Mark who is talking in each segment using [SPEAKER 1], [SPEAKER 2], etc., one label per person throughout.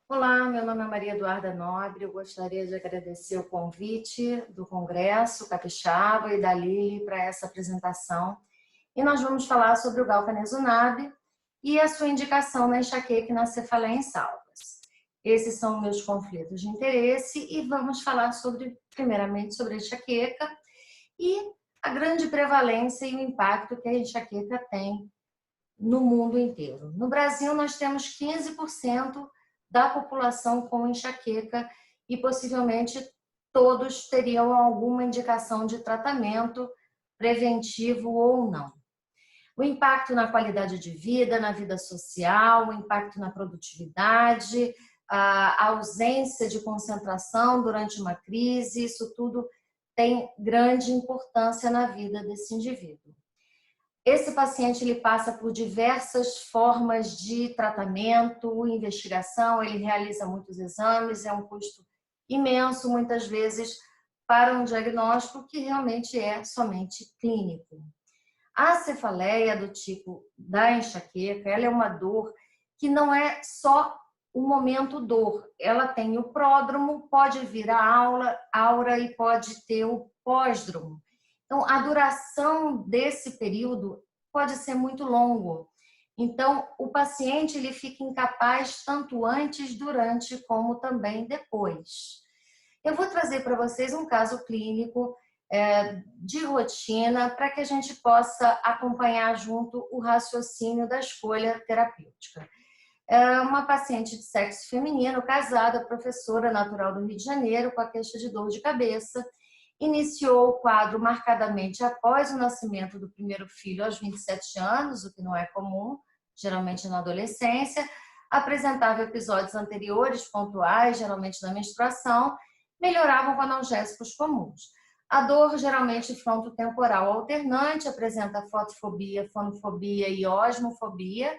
[SPEAKER 1] Olá, meu nome é Maria Eduarda Nobre. Eu gostaria de agradecer o convite do Congresso Capixaba e da Lili para essa apresentação. E nós vamos falar sobre o galcanezumab e a sua indicação na enxaqueca e na cefaleia em salvas. Esses são meus conflitos de interesse e vamos falar primeiramente sobre a enxaqueca e a grande prevalência e o impacto que a enxaqueca tem no mundo inteiro. No Brasil, nós temos 15% da população com enxaqueca e possivelmente todos teriam alguma indicação de tratamento preventivo ou não. O impacto na qualidade de vida, na vida social, o impacto na produtividade, a ausência de concentração durante uma crise, isso tudo tem grande importância na vida desse indivíduo. Esse paciente ele passa por diversas formas de tratamento, investigação, ele realiza muitos exames, é um custo imenso, muitas vezes, para um diagnóstico que realmente é somente clínico. A cefaleia do tipo da enxaqueca, ela é uma dor que não é só o momento dor, ela tem o pródromo, pode vir a aura e pode ter o pós-dromo. Então, a duração desse período pode ser muito longo. Então, o paciente ele fica incapaz tanto antes, durante, como também depois. Eu vou trazer para vocês um caso clínico de rotina para que a gente possa acompanhar junto o raciocínio da escolha terapêutica. É uma paciente de sexo feminino, casada, professora natural do Rio de Janeiro, com a queixa de dor de cabeça. Iniciou o quadro marcadamente após o nascimento do primeiro filho aos 27 anos, o que não é comum, geralmente na adolescência. Apresentava episódios anteriores, pontuais, geralmente na menstruação, melhoravam com analgésicos comuns. A dor, geralmente frontotemporal alternante, apresenta fotofobia, fonofobia e osmofobia,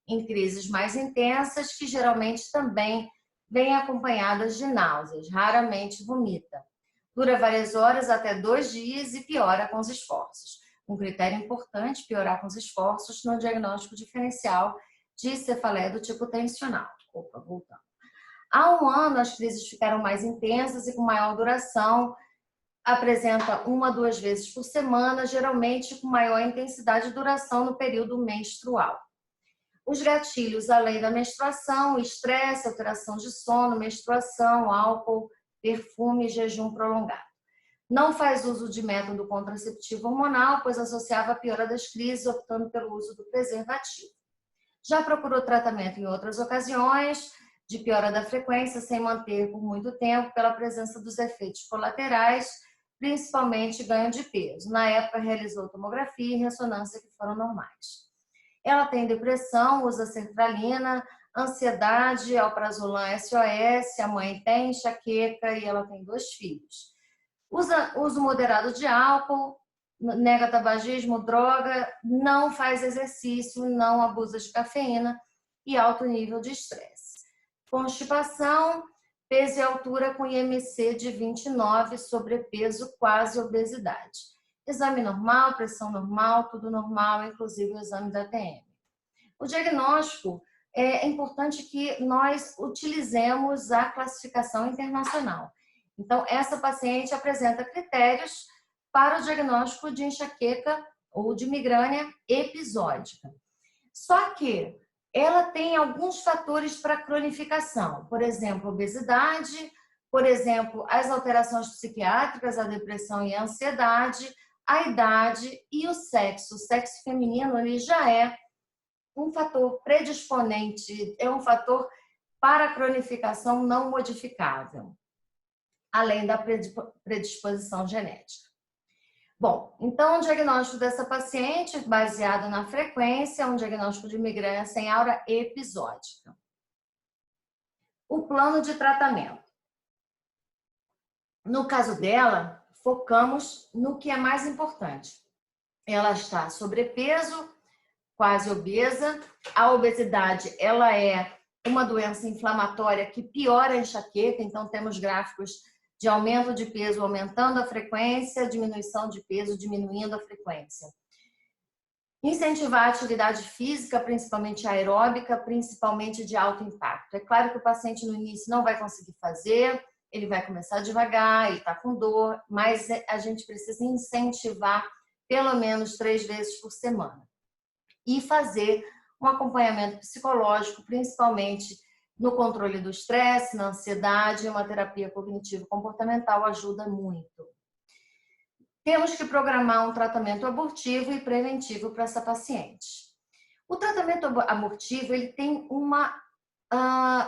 [SPEAKER 1] em crises mais intensas, que geralmente também vêm acompanhadas de náuseas, raramente vomita. Dura várias horas, até 2 dias e piora com os esforços. Um critério importante, piorar com os esforços no diagnóstico diferencial de cefaleia do tipo tensional. Opa, voltando. Há um ano, as crises ficaram mais intensas e com maior duração, apresenta 1 a 2 vezes por semana, geralmente com maior intensidade e duração no período menstrual. Os gatilhos, além da menstruação, estresse, alteração de sono, menstruação, álcool, perfume e jejum prolongado. Não faz uso de método contraceptivo hormonal, pois associava a piora das crises, optando pelo uso do preservativo. Já procurou tratamento em outras ocasiões, de piora da frequência, sem manter por muito tempo, pela presença dos efeitos colaterais, principalmente ganho de peso. Na época, realizou tomografia e ressonância que foram normais. Ela tem depressão, usa sertralina, ansiedade, alprazolam SOS, a mãe tem enxaqueca e ela tem 2 filhos. Uso moderado de álcool, nega tabagismo, droga, não faz exercício, não abusa de cafeína e alto nível de estresse. Constipação, peso e altura com IMC de 29, sobrepeso, quase obesidade. Exame normal, pressão normal, tudo normal, inclusive o exame da TM. O diagnóstico é importante que nós utilizemos a classificação internacional. Então, essa paciente apresenta critérios para o diagnóstico de enxaqueca ou de migrânia episódica. Só que ela tem alguns fatores para cronificação, por exemplo, obesidade, por exemplo, as alterações psiquiátricas, a depressão e a ansiedade, a idade e o sexo. O sexo feminino ele já é um fator predisponente, é um fator para cronificação não modificável, além da predisposição genética. Bom, então o diagnóstico dessa paciente, baseado na frequência, é um diagnóstico de migrânia sem aura episódica. O plano de tratamento. No caso dela, focamos no que é mais importante. Ela está sobrepeso, quase obesa. A obesidade, ela é uma doença inflamatória que piora a enxaqueca, então temos gráficos de aumento de peso aumentando a frequência, diminuição de peso diminuindo a frequência. Incentivar a atividade física, principalmente aeróbica, principalmente de alto impacto. É claro que o paciente no início não vai conseguir fazer, ele vai começar devagar, ele está com dor, mas a gente precisa incentivar pelo menos 3 vezes por semana. E fazer um acompanhamento psicológico, principalmente no controle do estresse, na ansiedade, uma terapia cognitivo-comportamental ajuda muito. Temos que programar um tratamento abortivo e preventivo para essa paciente. O tratamento abortivo ele tem uma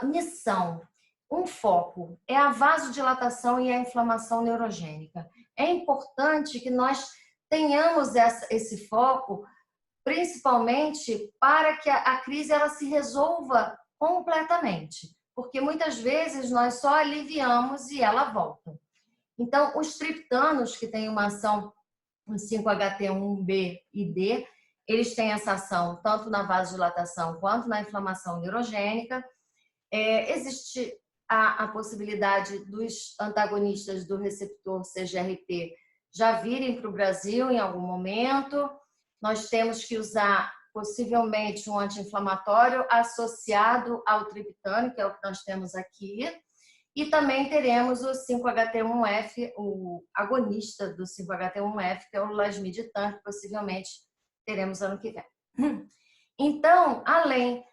[SPEAKER 1] missão, um foco, é a vasodilatação e a inflamação neurogênica. É importante que nós tenhamos esse foco, principalmente para que a crise ela se resolva completamente, porque muitas vezes nós só aliviamos e ela volta. Então, os triptanos, que têm uma ação no 5-HT1B e D, eles têm essa ação tanto na vasodilatação quanto na inflamação neurogênica. Existe a possibilidade dos antagonistas do receptor CGRP já virem para o Brasil em algum momento. Nós temos que usar possivelmente um anti-inflamatório associado ao triptano, que é o que nós temos aqui. E também teremos o 5-HT1F, o agonista do 5-HT1F, que é o lasmiditan, que possivelmente teremos ano que vem. Então, além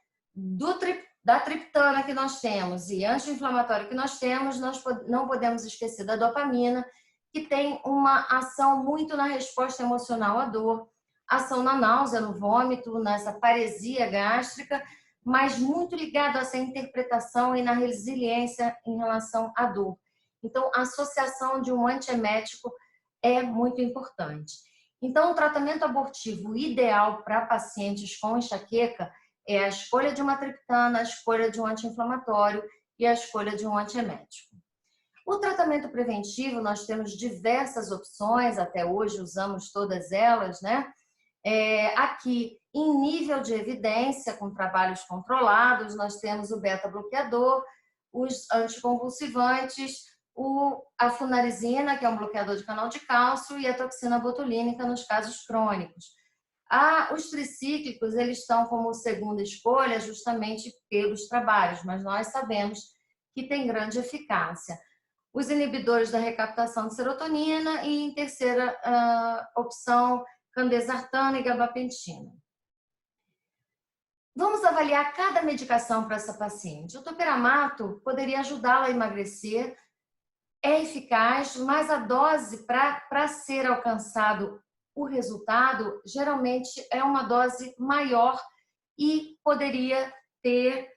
[SPEAKER 1] da triptana que nós temos e anti-inflamatório que nós temos, nós não podemos esquecer da dopamina, que tem uma ação muito na resposta emocional à dor, ação na náusea, no vômito, nessa paresia gástrica, mas muito ligado a essa interpretação e na resiliência em relação à dor. Então, a associação de um antiemético é muito importante. Então, o tratamento abortivo ideal para pacientes com enxaqueca é a escolha de uma triptana, a escolha de um anti-inflamatório e a escolha de um antiemético. O tratamento preventivo, nós temos diversas opções, até hoje usamos todas elas, né? Aqui, em nível de evidência, com trabalhos controlados, nós temos o beta-bloqueador, os anticonvulsivantes, a flunarizina, que é um bloqueador de canal de cálcio, e a toxina botulínica nos casos crônicos. Os tricíclicos, eles estão como segunda escolha justamente pelos trabalhos, mas nós sabemos que tem grande eficácia. Os inibidores da recaptação de serotonina e, em terceira opção, candesartana e gabapentina. Vamos avaliar cada medicação para essa paciente. O topiramato poderia ajudá-la a emagrecer, é eficaz, mas a dose para ser alcançado o resultado geralmente é uma dose maior e poderia ter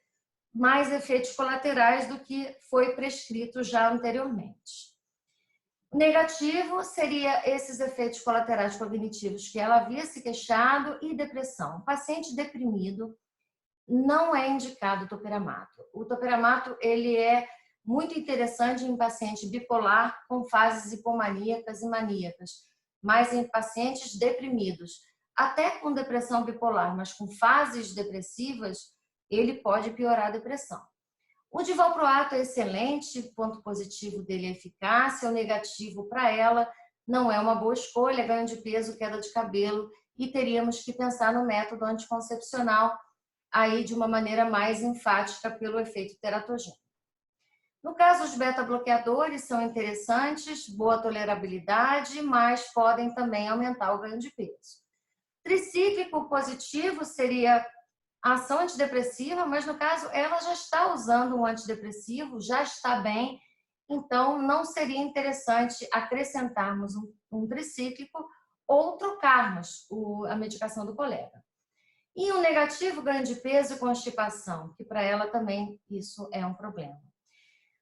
[SPEAKER 1] mais efeitos colaterais do que foi prescrito já anteriormente. Negativo seria esses efeitos colaterais cognitivos que ela havia se queixado e depressão. O paciente deprimido não é indicado o topiramato. O topiramato ele é muito interessante em paciente bipolar com fases hipomaníacas e maníacas, mas em pacientes deprimidos, até com depressão bipolar, mas com fases depressivas, ele pode piorar a depressão. O divalproato é excelente, o ponto positivo dele é eficácia, o negativo para ela não é uma boa escolha, ganho de peso, queda de cabelo, e teríamos que pensar no método anticoncepcional aí de uma maneira mais enfática pelo efeito teratogênico. No caso, os beta-bloqueadores são interessantes, boa tolerabilidade, mas podem também aumentar o ganho de peso. Tricíclico positivo seria a ação antidepressiva, mas no caso ela já está usando um antidepressivo, já está bem, então não seria interessante acrescentarmos um tricíclico ou trocarmos a medicação do colega. E o negativo, ganho de peso e constipação, que para ela também isso é um problema.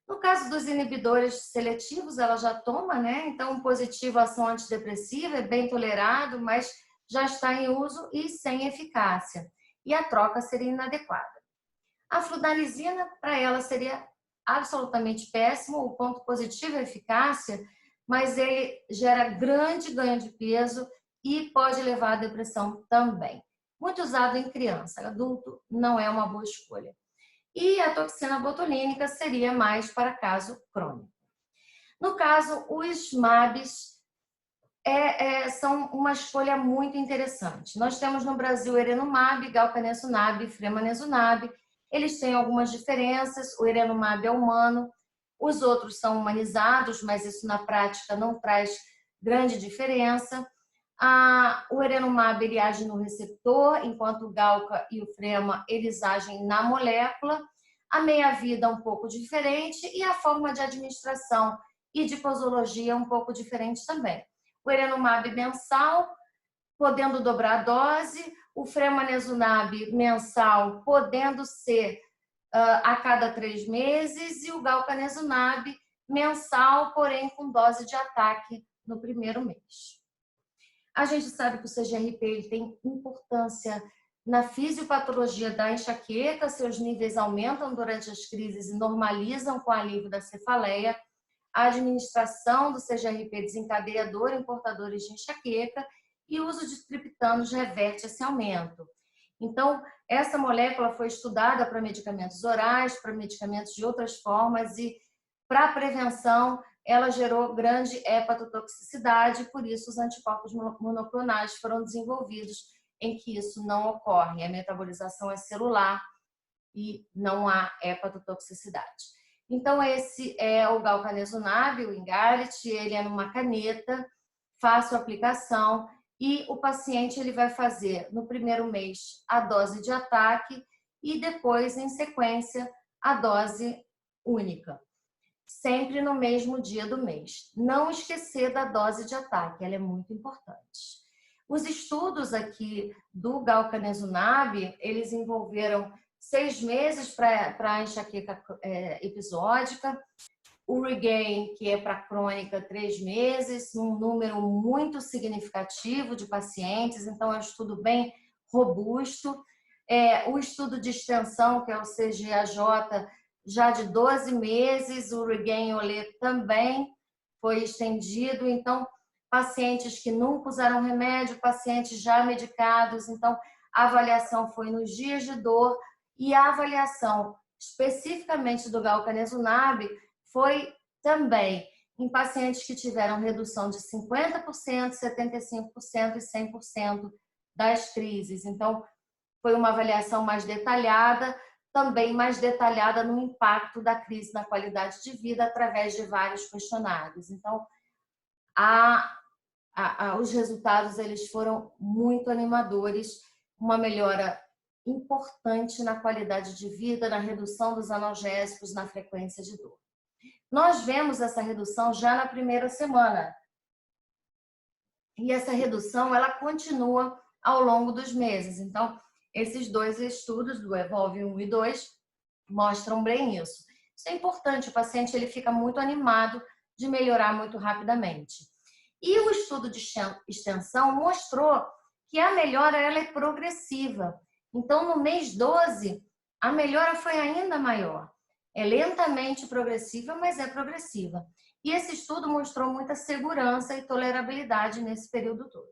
[SPEAKER 1] No caso dos inibidores seletivos, ela já toma, né? Então, um positivo, ação antidepressiva, é bem tolerado, mas já está em uso e sem eficácia. E a troca seria inadequada. A flunarizina, para ela, seria absolutamente péssimo. O ponto positivo é a eficácia, mas ele gera grande ganho de peso e pode levar à depressão também. Muito usado em criança, adulto não é uma boa escolha. E a toxina botulínica seria mais para caso crônico. No caso, os MABs são uma escolha muito interessante. Nós temos no Brasil o Erenumab, Galcanezumab e Fremanezumab. Eles têm algumas diferenças. O Erenumab é humano, os outros são humanizados, mas isso na prática não traz grande diferença. O Erenumab ele age no receptor, enquanto o Galca e o Frema eles agem na molécula. A meia-vida é um pouco diferente e a forma de administração e de posologia é um pouco diferente também. O Erenumab mensal, podendo dobrar a dose, o Fremanezumab mensal, podendo ser a cada 3 meses, e o Galcanezumab mensal, porém com dose de ataque no primeiro mês. A gente sabe que o CGRP ele tem importância na fisiopatologia da enxaqueca, seus níveis aumentam durante as crises e normalizam com o alívio da cefaleia. A administração do CGRP desencadeador em portadores de enxaqueca e o uso de triptanos reverte esse aumento. Então, essa molécula foi estudada para medicamentos orais, para medicamentos de outras formas e para prevenção ela gerou grande hepatotoxicidade, por isso os anticorpos monoclonais foram desenvolvidos em que isso não ocorre. A metabolização é celular e não há hepatotoxicidade. Então, esse é o Galcanezumab, o Ingarit, ele é numa caneta, fácil aplicação e o paciente ele vai fazer no primeiro mês a dose de ataque e depois, em sequência, a dose única. Sempre no mesmo dia do mês. Não esquecer da dose de ataque, ela é muito importante. Os estudos aqui do Galcanezumab, eles envolveram 6 meses para a enxaqueca episódica, o Regain, que é para crônica, 3 meses, um número muito significativo de pacientes, então é um estudo bem robusto. O estudo de extensão, que é o CGAJ, já de 12 meses, o Regain-Olê também foi estendido, então pacientes que nunca usaram remédio, pacientes já medicados, então a avaliação foi nos dias de dor e a avaliação especificamente do Galcanezumab foi também em pacientes que tiveram redução de 50%, 75% e 100% das crises. Então, foi uma avaliação mais detalhada, também mais detalhada no impacto da crise na qualidade de vida através de vários questionários. Então, os resultados eles foram muito animadores, uma melhora importante na qualidade de vida, na redução dos analgésicos, na frequência de dor. Nós vemos essa redução já na primeira semana. E essa redução ela continua ao longo dos meses. Então, esses 2 estudos do EVOLVE 1 e 2 mostram bem isso. Isso é importante, o paciente ele fica muito animado de melhorar muito rapidamente. E o estudo de extensão mostrou que a melhora ela é progressiva. Então, no mês 12, a melhora foi ainda maior. É lentamente progressiva, mas é progressiva. E esse estudo mostrou muita segurança e tolerabilidade nesse período todo.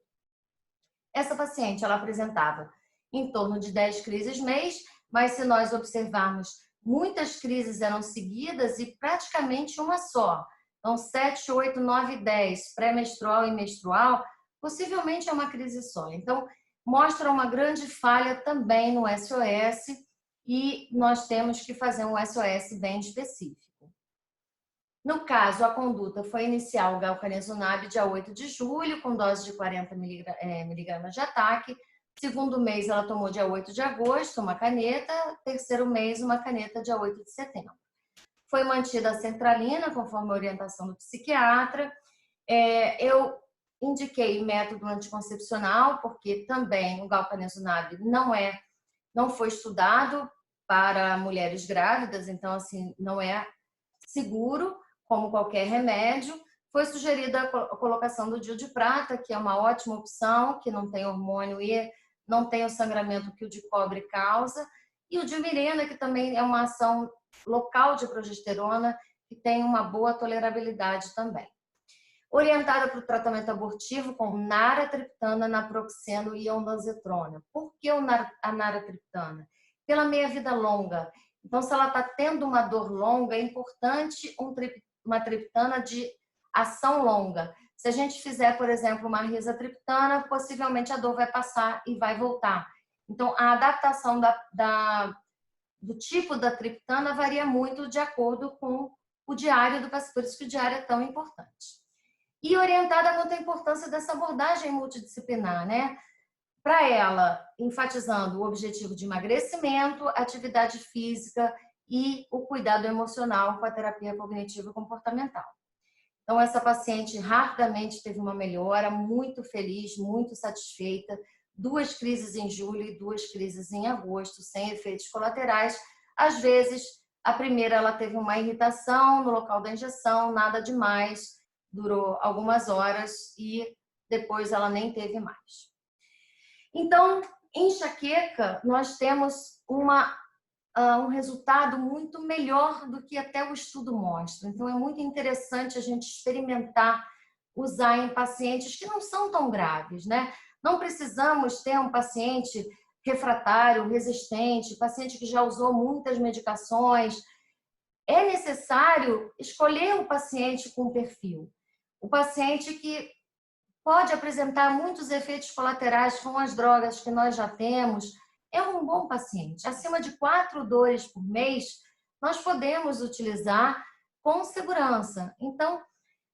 [SPEAKER 1] Essa paciente, ela apresentava em torno de 10 crises mês, mas se nós observarmos, muitas crises eram seguidas e praticamente uma só. Então, 7, 8, 9, 10, pré-menstrual e menstrual, possivelmente é uma crise só. Então, mostra uma grande falha também no SOS e nós temos que fazer um SOS bem específico. No caso, a conduta foi iniciar o Galcanezumab dia 8 de julho, com dose de 40 miligramas de ataque. Segundo mês, ela tomou dia 8 de agosto, uma caneta. Terceiro mês, uma caneta dia 8 de setembro. Foi mantida a sertralina, conforme a orientação do psiquiatra. Eu indiquei método anticoncepcional, porque também o Galcanezumab não foi estudado para mulheres grávidas, então assim não é seguro como qualquer remédio. Foi sugerida a colocação do DIU de prata, que é uma ótima opção, que não tem hormônio e não tem o sangramento que o de cobre causa, e o diumirena, que também é uma ação local de progesterona, que tem uma boa tolerabilidade também. Orientada para o tratamento abortivo com naratriptana, naproxeno e ondansetrona. Por que a naratriptana? Pela meia-vida longa. Então, se ela está tendo uma dor longa, é importante uma triptana de ação longa. Se a gente fizer, por exemplo, uma risatriptana, possivelmente a dor vai passar e vai voltar. Então, a adaptação do tipo da triptana varia muito de acordo com o diário do paciente, por isso que o diário é tão importante. E orientada quanto à importância dessa abordagem multidisciplinar, né? Para ela, enfatizando o objetivo de emagrecimento, atividade física e o cuidado emocional com a terapia cognitivo comportamental. Então, essa paciente rapidamente teve uma melhora, muito feliz, muito satisfeita. 2 crises em julho e 2 crises em agosto, sem efeitos colaterais. Às vezes, a primeira ela teve uma irritação no local da injeção, nada demais, durou algumas horas e depois ela nem teve mais. Então, enxaqueca, nós temos um resultado muito melhor do que até o estudo mostra. Então, é muito interessante a gente experimentar usar em pacientes que não são tão graves, né? Não precisamos ter um paciente refratário, resistente, paciente que já usou muitas medicações. É necessário escolher um paciente com perfil. O paciente que pode apresentar muitos efeitos colaterais com as drogas que nós já temos, é um bom paciente. Acima de 4 dores por mês, nós podemos utilizar com segurança. Então,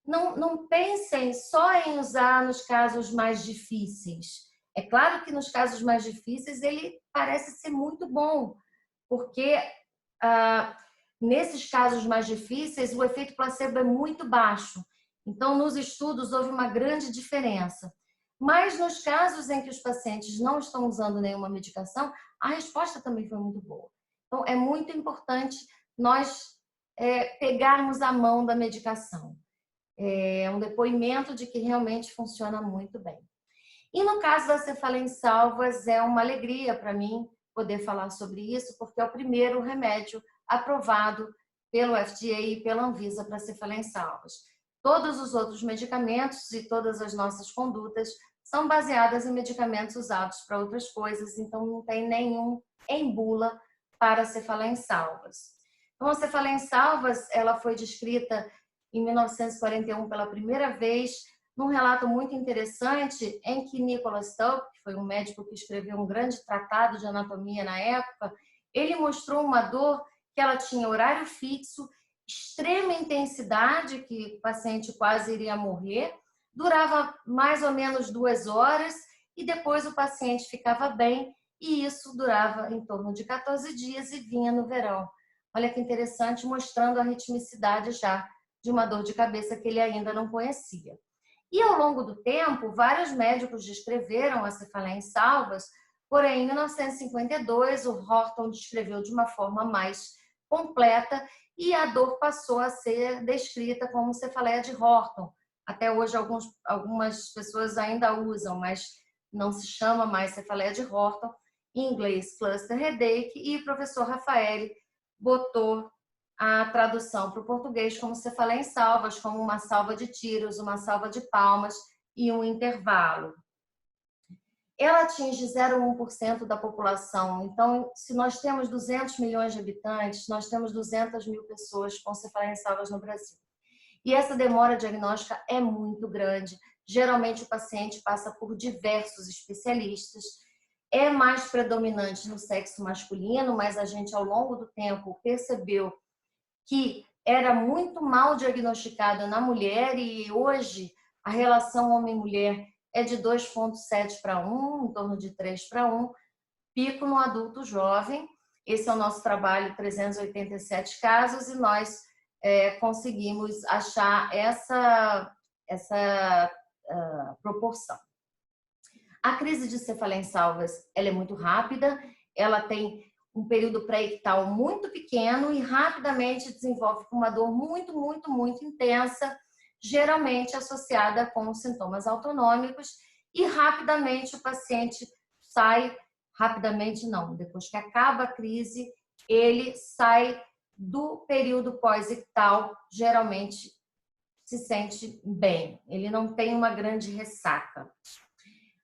[SPEAKER 1] não pensem só em usar nos casos mais difíceis. É claro que nos casos mais difíceis ele parece ser muito bom, porque nesses casos mais difíceis o efeito placebo é muito baixo. Então, nos estudos houve uma grande diferença. Mas nos casos em que os pacientes não estão usando nenhuma medicação, a resposta também foi muito boa. Então, é muito importante nós pegarmos a mão da medicação. É um depoimento de que realmente funciona muito bem. E no caso da cefaleia em salvas, é uma alegria para mim poder falar sobre isso, porque é o primeiro remédio aprovado pelo FDA e pela Anvisa para cefaleia em salvas. Todos os outros medicamentos e todas as nossas condutas são baseadas em medicamentos usados para outras coisas, então não tem nenhum em bula para cefaleia em salvas. Então, a cefaleia em salvas, ela foi descrita em 1941 pela primeira vez, num relato muito interessante em que Nicholas Tulp, que foi um médico que escreveu um grande tratado de anatomia na época, ele mostrou uma dor que ela tinha horário fixo, extrema intensidade, que o paciente quase iria morrer, durava mais ou menos 2 horas e depois o paciente ficava bem e isso durava em torno de 14 dias e vinha no verão. Olha que interessante, mostrando a ritmicidade já de uma dor de cabeça que ele ainda não conhecia. E ao longo do tempo, vários médicos descreveram a cefaleia em salvas, porém em 1952 o Horton descreveu de uma forma mais completa e a dor passou a ser descrita como cefaleia de Horton. Até hoje algumas pessoas ainda usam, mas não se chama mais cefaleia de Horton. Em inglês, cluster headache, e o professor Rafael botou a tradução para o português como cefaleia em salvas, como uma salva de tiros, uma salva de palmas e um intervalo. Ela atinge 0,1% da população. Então, se nós temos 200 milhões de habitantes, nós temos 200 mil pessoas com cefaleia em salvas no Brasil. E essa demora diagnóstica é muito grande. Geralmente, o paciente passa por diversos especialistas. É mais predominante no sexo masculino, mas a gente, ao longo do tempo, percebeu que era muito mal diagnosticada na mulher e hoje a relação homem-mulher é de 2,7 para 1, em torno de 3 para 1, pico no adulto jovem. Esse é o nosso trabalho, 387 casos, e nós conseguimos achar essa proporção. A crise de cefaleia em salvas ela é muito rápida, ela tem um período pré-ictal muito pequeno e rapidamente desenvolve uma dor muito, muito, muito intensa, geralmente associada com sintomas autonômicos, e rapidamente o paciente sai, rapidamente não, depois que acaba a crise, ele sai do período pós-ictal, geralmente se sente bem, ele não tem uma grande ressaca.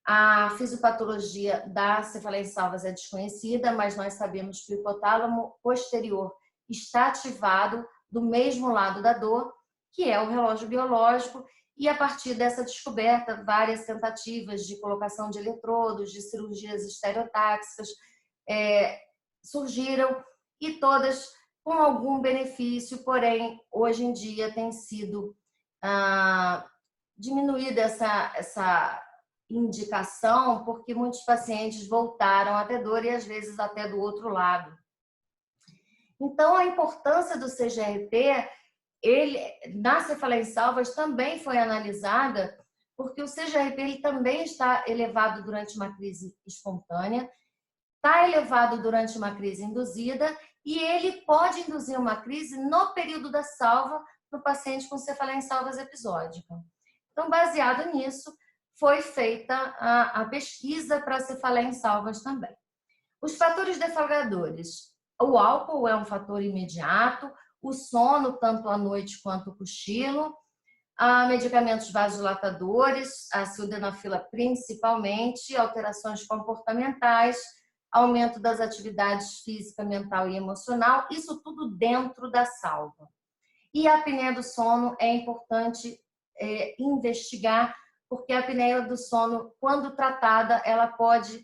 [SPEAKER 1] A fisiopatologia da cefaleia em salvas é desconhecida, mas nós sabemos que o hipotálamo posterior está ativado do mesmo lado da dor, que é o relógio biológico, E a partir dessa descoberta, várias tentativas de colocação de eletrodos, de cirurgias estereotáxicas surgiram, e todas com algum benefício, porém, hoje em dia tem sido diminuída essa indicação, porque muitos pacientes voltaram a ter dor e às vezes até do outro lado. Então, a importância do CGRP, na cefaleia em salvas, também foi analisada, porque o CGRP ele também está elevado durante uma crise espontânea, está elevado durante uma crise induzida, e ele pode induzir uma crise no período da salva no paciente com cefaleia em salvas episódica. Então, baseado nisso, foi feita a pesquisa para a cefaleia em salvas também. Os fatores deflagadores. O álcool é um fator imediato, o sono, tanto à noite quanto o cochilo, medicamentos vasodilatadores, a sildenafila principalmente, alterações comportamentais, aumento das atividades física, mental e emocional, isso tudo dentro da salva. E a apneia do sono é importante investigar, porque a apneia do sono, quando tratada, ela pode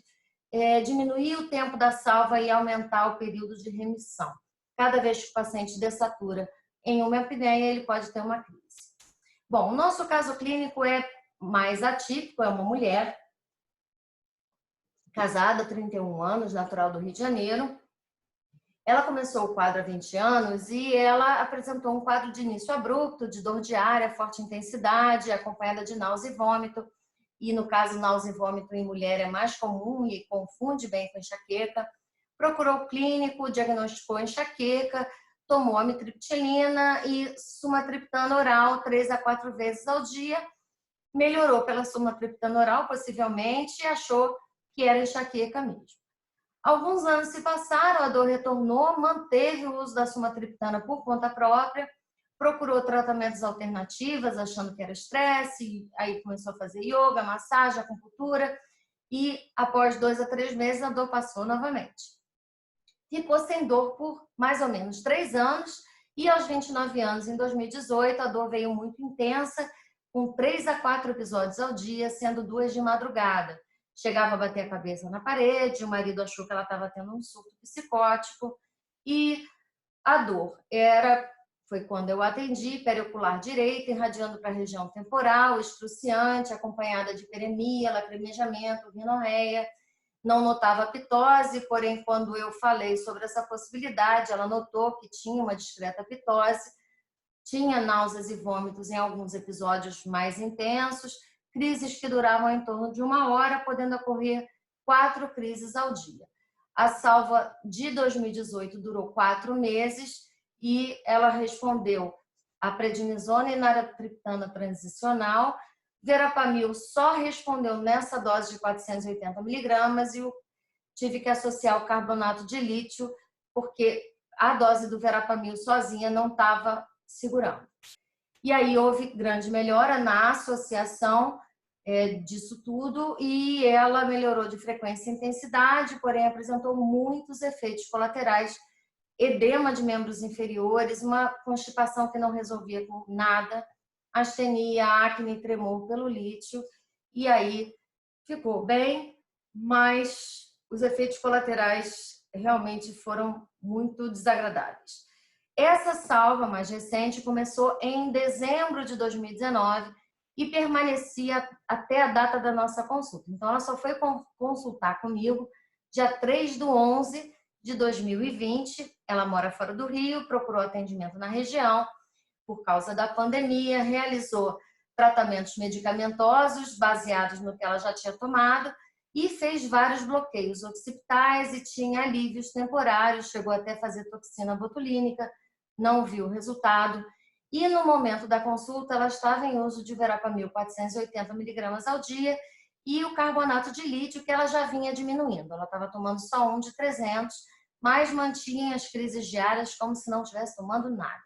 [SPEAKER 1] diminuir o tempo da salva e aumentar o período de remissão. Cada vez que o paciente dessatura em uma apneia, ele pode ter uma crise. Bom, o nosso caso clínico é mais atípico, é uma mulher casada, 31 anos, natural do Rio de Janeiro. Ela começou o quadro há 20 anos e ela apresentou um quadro de início abrupto, de dor diária, forte intensidade, acompanhada de náusea e vômito. E no caso, náusea e vômito em mulher é mais comum e confunde bem com enxaqueca. Procurou o clínico, diagnosticou enxaqueca, tomou amitriptilina e sumatriptana oral 3 a 4 vezes ao dia. Melhorou pela sumatriptana oral, possivelmente, e achou que era enxaqueca mesmo. Alguns anos se passaram, a dor retornou, manteve o uso da sumatriptana por conta própria, procurou tratamentos alternativos, achando que era estresse, aí começou a fazer yoga, massagem, acupuntura, e após 2 a 3 meses a dor passou novamente. Ficou sem dor por mais ou menos 3 anos, e aos 29 anos, em 2018, a dor veio muito intensa, com 3 a 4 episódios ao dia, sendo 2 de madrugada. Chegava a bater a cabeça na parede, o marido achou que ela estava tendo um surto psicótico, e a dor foi quando eu atendi, periocular direita, irradiando para a região temporal, excruciante, acompanhada de hiperemia, lacrimejamento, rinorreia. Não notava pitose, porém, quando eu falei sobre essa possibilidade, ela notou que tinha uma discreta pitose, tinha náuseas e vômitos em alguns episódios mais intensos, crises que duravam em torno de 1 hora, podendo ocorrer 4 crises ao dia. A salva de 2018 durou 4 meses e ela respondeu a prednisona e naratriptana transicional. Verapamil só respondeu nessa dose de 480 miligramas e eu tive que associar o carbonato de lítio, porque a dose do verapamil sozinha não estava segurando. E aí houve grande melhora na associação disso tudo e ela melhorou de frequência e intensidade, porém apresentou muitos efeitos colaterais, edema de membros inferiores, uma constipação que não resolvia com nada, astenia, acne, tremor pelo lítio, e aí ficou bem, mas os efeitos colaterais realmente foram muito desagradáveis. Essa salva mais recente começou em dezembro de 2019 e permanecia até a data da nossa consulta. Então, ela só foi consultar comigo dia 3/11 de 2020. Ela mora fora do Rio, procurou atendimento na região por causa da pandemia, realizou tratamentos medicamentosos baseados no que ela já tinha tomado e fez vários bloqueios occipitais e tinha alívios temporários, chegou até a fazer toxina botulínica, não viu resultado. E no momento da consulta, ela estava em uso de verapamil 480 miligramas ao dia e o carbonato de lítio, que ela já vinha diminuindo. Ela estava tomando só um de 300, mas mantinha as crises diárias como se não estivesse tomando nada.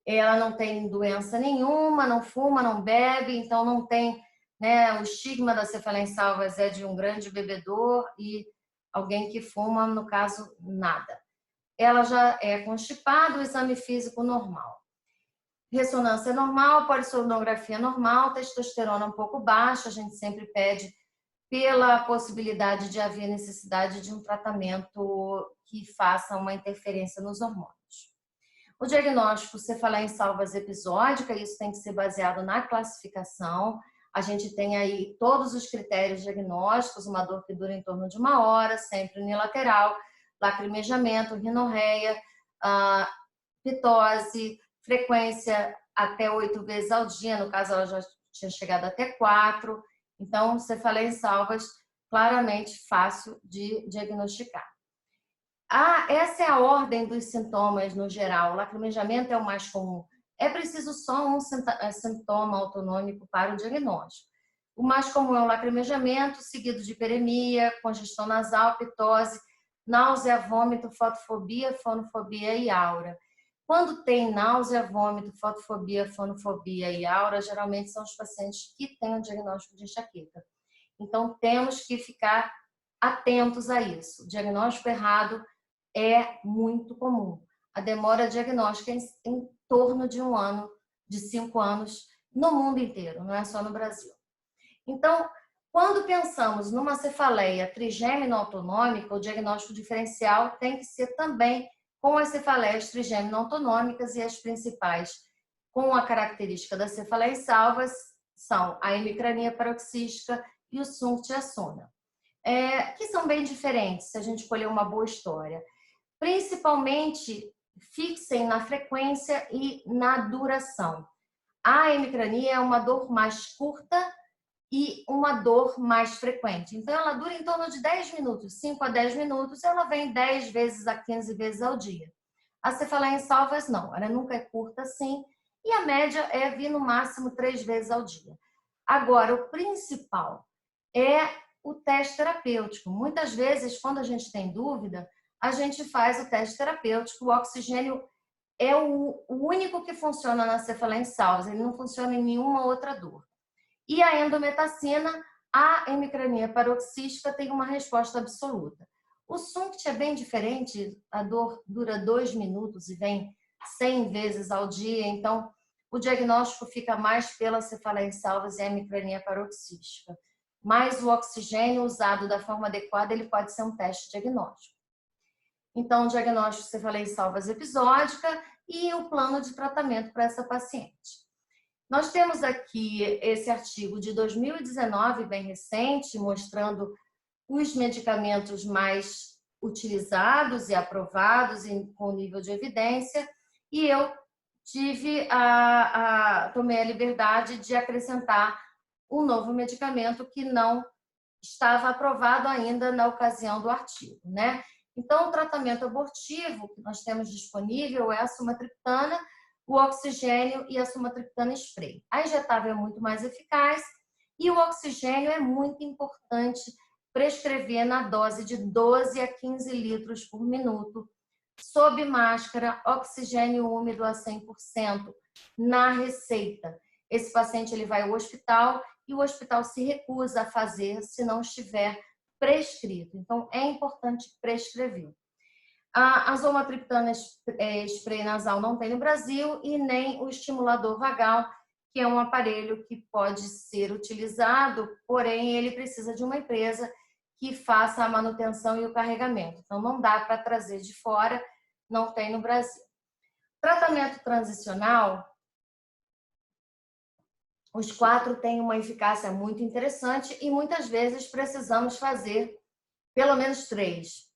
[SPEAKER 1] Ela não tem doença nenhuma, não fuma, não bebe, então não tem, né, o estigma da cefaleia em salvas é de um grande bebedor e alguém que fuma, no caso, nada. Ela já é constipada, o exame físico normal. Ressonância normal, polissonografia normal, testosterona um pouco baixa, a gente sempre pede pela possibilidade de haver necessidade de um tratamento que faça uma interferência nos hormônios. O diagnóstico cefaleia-em-salvas episódica, isso tem que ser baseado na classificação. A gente tem aí todos os critérios diagnósticos, uma dor que dura em torno de 1 hora, sempre unilateral, lacrimejamento, rinorreia, pitose, frequência até 8 vezes ao dia, no caso ela já tinha chegado até 4. Então, cefaleia-em-salvas, claramente fácil de diagnosticar. Essa é a ordem dos sintomas no geral. O lacrimejamento é o mais comum. É preciso só um sintoma autonômico para o diagnóstico. O mais comum é o lacrimejamento, seguido de hiperemia, congestão nasal, pitose, náusea, vômito, fotofobia, fonofobia e aura. Quando tem náusea, vômito, fotofobia, fonofobia e aura, geralmente são os pacientes que têm o diagnóstico de enxaqueca. Então, temos que ficar atentos a isso. O diagnóstico errado é muito comum. A demora diagnóstica é em torno de 1 ano, de 5 anos, no mundo inteiro, não é só no Brasil. Então, quando pensamos numa cefaleia trigêmino-autonômica, o diagnóstico diferencial tem que ser também com as cefaleias trigêmino-autonômicas, e as principais com a característica da cefaleia-em-salvas são a hemicrania paroxística e o Sunkt-Asuna, que são bem diferentes se a gente escolher uma boa história. Principalmente, fixem na frequência e na duração. A hemicrania é uma dor mais curta e uma dor mais frequente. Então, ela dura em torno de 10 minutos, 5 a 10 minutos, ela vem 10 vezes a 15 vezes ao dia. A cefaleia-em-salvas não, ela nunca é curta assim, e a média é vir no máximo 3 vezes ao dia. Agora, o principal é o teste terapêutico. Muitas vezes, quando a gente tem dúvida, a gente faz o teste terapêutico. O oxigênio é o único que funciona na cefaleia-em-salvas, ele não funciona em nenhuma outra dor. E a endometacina, a hemicrania paroxística, tem uma resposta absoluta. O Sunkt é bem diferente, a dor dura 2 minutos e vem 100 vezes ao dia, então o diagnóstico fica mais pela cefaleia-em-salvas e a hemicrania paroxística. Mas o oxigênio usado da forma adequada, ele pode ser um teste diagnóstico. Então, o diagnóstico cefaleia-em-salvas episódica e o plano de tratamento para essa paciente. Nós temos aqui esse artigo de 2019, bem recente, mostrando os medicamentos mais utilizados e aprovados com nível de evidência, e eu tomei a liberdade de acrescentar um novo medicamento que não estava aprovado ainda na ocasião do artigo, né? Então, o tratamento abortivo que nós temos disponível é a sumatriptana, o oxigênio e a sumatriptana spray. A injetável é muito mais eficaz e o oxigênio é muito importante prescrever na dose de 12 a 15 litros por minuto, sob máscara, oxigênio úmido a 100%, na receita. Esse paciente ele vai ao hospital e o hospital se recusa a fazer se não estiver prescrito. Então, é importante prescrever. A zomatriptana spray nasal não tem no Brasil e nem o estimulador vagal, que é um aparelho que pode ser utilizado, porém ele precisa de uma empresa que faça a manutenção e o carregamento. Então, não dá para trazer de fora, não tem no Brasil. Tratamento transicional, os 4 têm uma eficácia muito interessante e muitas vezes precisamos fazer pelo menos 3.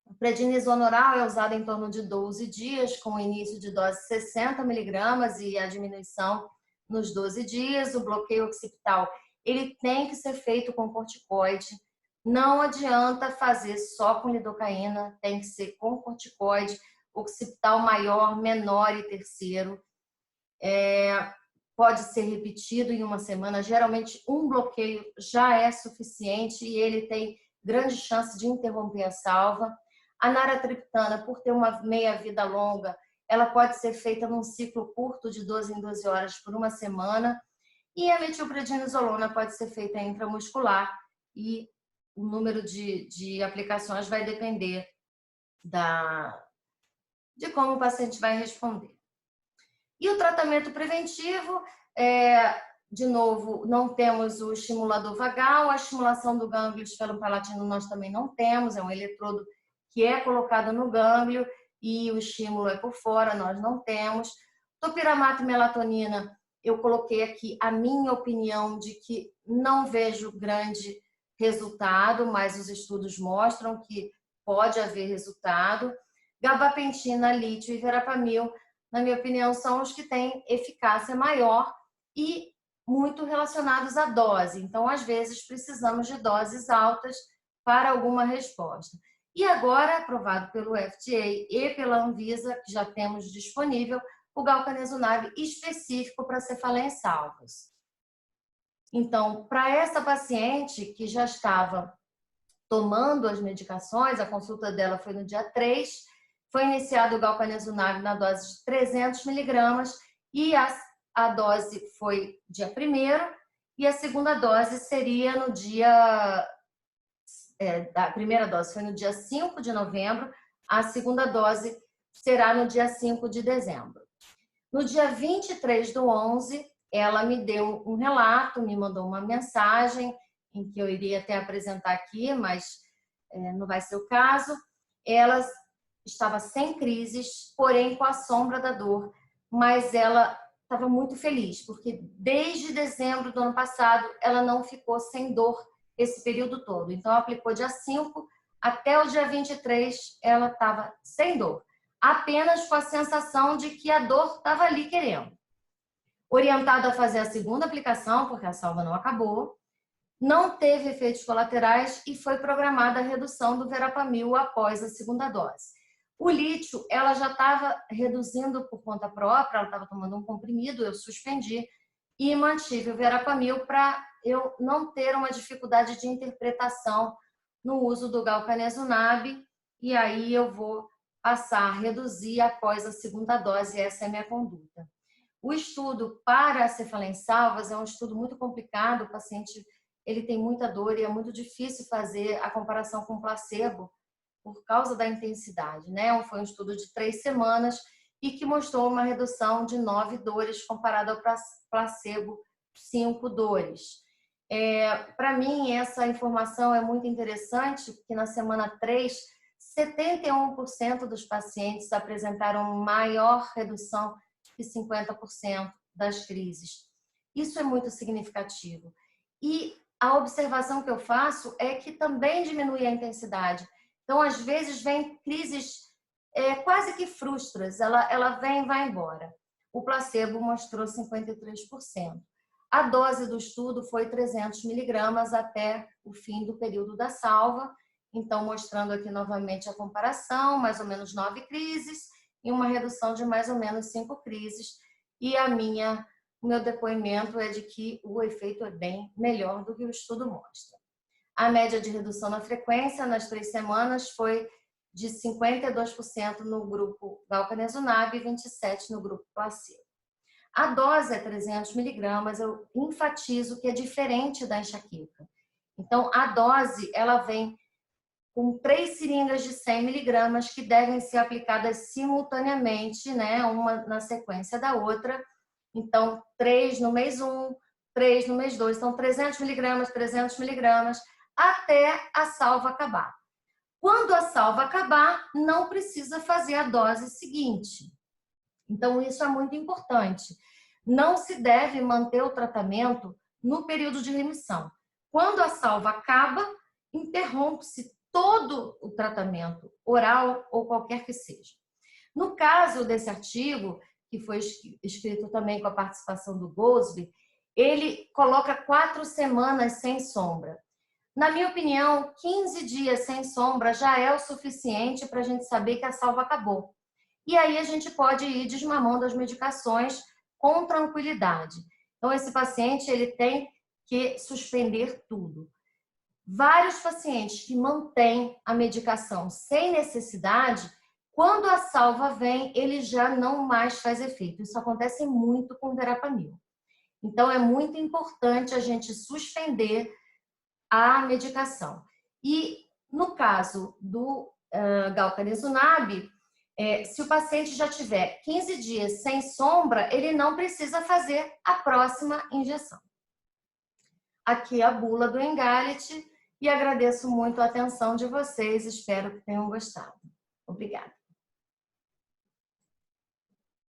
[SPEAKER 1] A prednisona oral é usada em torno de 12 dias, com o início de dose de 60 miligramas e a diminuição nos 12 dias. O bloqueio occipital, ele tem que ser feito com corticoide. Não adianta fazer só com lidocaína, tem que ser com corticoide, occipital maior, menor e terceiro. Pode ser repetido em uma semana. Geralmente, um bloqueio já é suficiente e ele tem grande chance de interromper a salva. A naratriptana, por ter uma meia-vida longa, ela pode ser feita num ciclo curto de 12 em 12 horas por uma semana. E a metilprednisolona pode ser feita intramuscular e o número de aplicações vai depender de como o paciente vai responder. E o tratamento preventivo, de novo, não temos o estimulador vagal, a estimulação do gânglio esfenopalatino nós também não temos, é um eletrodo que é colocado no gânglio e o estímulo é por fora, nós não temos. Topiramato e melatonina, eu coloquei aqui a minha opinião de que não vejo grande resultado, mas os estudos mostram que pode haver resultado. Gabapentina, lítio e verapamil, na minha opinião, são os que têm eficácia maior e muito relacionados à dose. Então, às vezes, precisamos de doses altas para alguma resposta. E agora, aprovado pelo FDA e pela Anvisa, que já temos disponível, o galcanezumab específico para cefaleia em salvos. Então, para essa paciente que já estava tomando as medicações, a consulta dela foi no dia 3, foi iniciado o galcanezumab na dose de 300 miligramas e a dose foi dia 1º e a segunda dose seria no dia... a primeira dose foi no dia 5 de novembro, a segunda dose será no dia 5 de dezembro. No dia 23/11, ela me deu um relato, me mandou uma mensagem, em que eu iria até apresentar aqui, mas não vai ser o caso. Ela estava sem crises, porém com a sombra da dor, mas ela estava muito feliz, porque desde dezembro do ano passado ela não ficou sem dor esse período todo. Então, aplicou dia 5 até o dia 23, ela estava sem dor, apenas com a sensação de que a dor estava ali querendo. Orientada a fazer a segunda aplicação, porque a salva não acabou, não teve efeitos colaterais e foi programada a redução do verapamil após a segunda dose. O lítio, ela já estava reduzindo por conta própria, ela estava tomando um comprimido, eu suspendi e mantive o verapamil para eu não ter uma dificuldade de interpretação no uso do galcanezumab, e aí eu vou passar a reduzir após a segunda dose, essa é a minha conduta. O estudo para a cefaleia em salvas é um estudo muito complicado, o paciente ele tem muita dor e é muito difícil fazer a comparação com placebo por causa da intensidade, né? Foi um estudo de 3 semanas e que mostrou uma redução de 9 dores comparado ao placebo 5 dores. Para mim, essa informação é muito interessante, porque na semana 3, 71% dos pacientes apresentaram maior redução que 50% das crises. Isso é muito significativo. E a observação que eu faço é que também diminui a intensidade. Então, às vezes, vem crises quase que frustras, ela vem e vai embora. O placebo mostrou 53%. A dose do estudo foi 300 miligramas até o fim do período da salva. Então, mostrando aqui novamente a comparação, mais ou menos 9 crises e uma redução de mais ou menos 5 crises. E o meu depoimento é de que o efeito é bem melhor do que o estudo mostra. A média de redução na frequência nas 3 semanas foi de 52% no grupo galcanezumab e 27% no grupo placebo. A dose é 300 miligramas, eu enfatizo que é diferente da enxaqueca. Então, a dose, ela vem com 3 seringas de 100 miligramas que devem ser aplicadas simultaneamente, né? Uma na sequência da outra. Então, 3 no mês 1, 3 no mês 2. Então, 300 miligramas, até a salva acabar. Quando a salva acabar, não precisa fazer a dose seguinte. Então, isso é muito importante. Não se deve manter o tratamento no período de remissão. Quando a salva acaba, interrompe-se todo o tratamento, oral ou qualquer que seja. No caso desse artigo, que foi escrito também com a participação do Goldsby, ele coloca 4 semanas sem sombra. Na minha opinião, 15 dias sem sombra já é o suficiente para a gente saber que a salva acabou. E aí a gente pode ir desmamando as medicações com tranquilidade. Então, esse paciente ele tem que suspender tudo. Vários pacientes que mantêm a medicação sem necessidade, quando a salva vem, ele já não mais faz efeito. Isso acontece muito com o verapamil. Então, é muito importante a gente suspender a medicação. E no caso do galcanezumab, Se o paciente já tiver 15 dias sem sombra, ele não precisa fazer a próxima injeção. Aqui a bula do Emgality e agradeço muito a atenção de vocês, espero que tenham gostado. Obrigada.